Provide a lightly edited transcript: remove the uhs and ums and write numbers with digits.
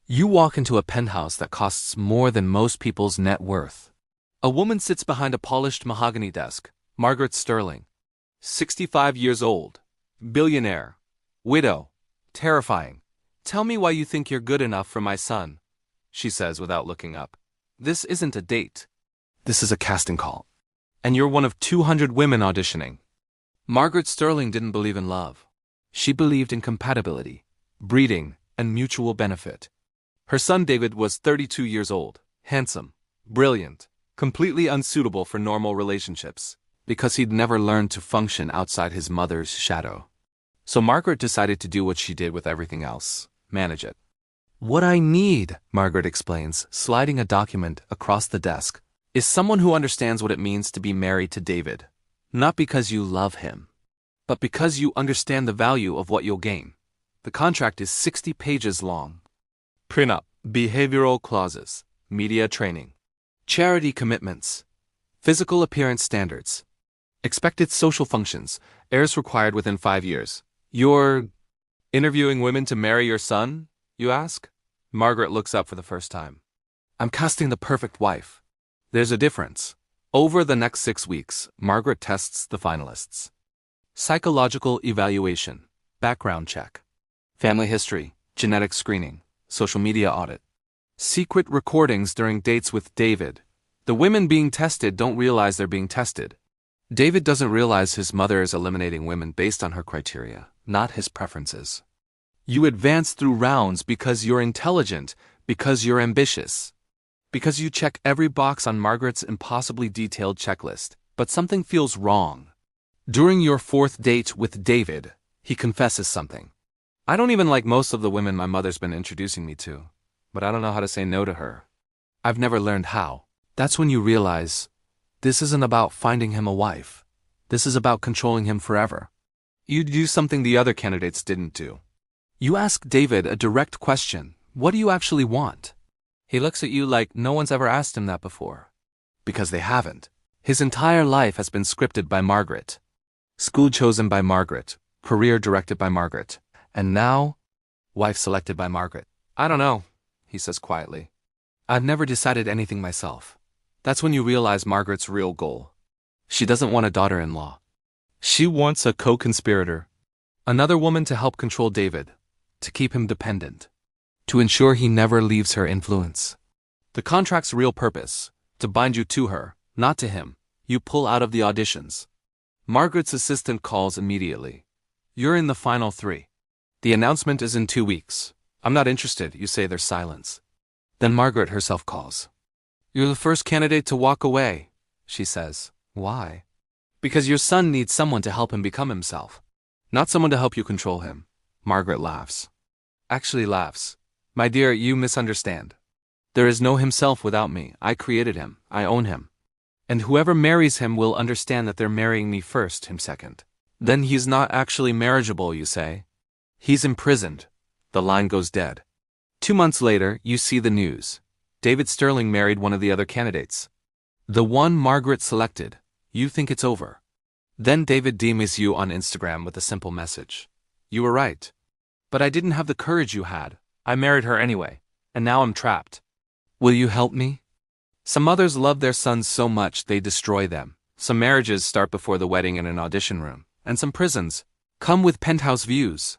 You walk into a penthouse that costs more than most people's net worth. A woman sits behind a polished mahogany desk, Margaret Sterling. 65 years old. Billionaire. Widow. Terrifying. "Tell me why you think you're good enough for my son," she says without looking up. "This isn't a date. This is a casting call. And you're one of 200 women auditioning." Margaret Sterling didn't believe in love. She believed in compatibility, breeding, and mutual benefit. Her son David was 32 years old, handsome, brilliant, completely unsuitable for normal relationships, because he'd never learned to function outside his mother's shadow. So Margaret decided to do what she did with everything else: manage it. "What I need," Margaret explains, sliding a document across the desk, "is someone who understands what it means to be married to David. Not because you love him, but because you understand the value of what you'll gain." The contract is 60 pages long. Prenup, behavioral clauses, media training, charity commitments, physical appearance standards, expected social functions, heirs required within 5 years. "You're interviewing women to marry your son?" you ask. Margaret looks up for the first time. "I'm casting the perfect wife." There's a difference. Over the next 6 weeks, Margaret tests the finalists. Psychological evaluation, background check, family history, genetic screening, social media audit, secret recordings during dates with David. The women being tested don't realize they're being tested. David doesn't realize his mother is eliminating women based on her criteria, not his preferences. You advance through rounds because you're intelligent, because you're ambitious, because you check every box on Margaret's impossibly detailed checklist, but something feels wrong. During your 4th date with David, he confesses something. "I don't even like most of the women my mother's been introducing me to, but I don't know how to say no to her. I've never learned how." That's when you realize, this isn't about finding him a wife. This is about controlling him forever. You do something the other candidates didn't do. You ask David a direct question: "What do you actually want?" He looks at you like no one's ever asked him that before. Because they haven't. His entire life has been scripted by Margaret. School chosen by Margaret. Career directed by Margaret. And now, wife selected by Margaret. "I don't know," he says quietly. "I've never decided anything myself." That's when you realize Margaret's real goal. She doesn't want a daughter-in-law. She wants a co-conspirator. Another woman to help control David, to keep him dependent, to ensure he never leaves her influence. The contract's real purpose: to bind you to her, not to him. You pull out of the auditions. Margaret's assistant calls immediately. "You're in the final 3. The announcement is in 2 weeks. I'm not interested," you say. There's silence. Then Margaret herself calls. "You're the first candidate to walk away," she says. "Why?" "Because your son needs someone to help him become himself, not someone to help you control him." Margaret laughs. Actually laughs. "My dear, you misunderstand. There is no himself without me. I created him. I own him. And whoever marries him will understand that they're marrying me first, him second." "Then he's not actually marriageable," you say. "He's imprisoned." The line goes dead. 2 months later, you see the news. David Sterling married one of the other candidates. The one Margaret selected. You think it's over. Then David DMs you on Instagram with a simple message. "You were right. But I didn't have the courage you had. I married her anyway. And now I'm trapped. Will you help me?" Some mothers love their sons so much they destroy them. Some marriages start before the wedding in an audition room. And some prisons come with penthouse views.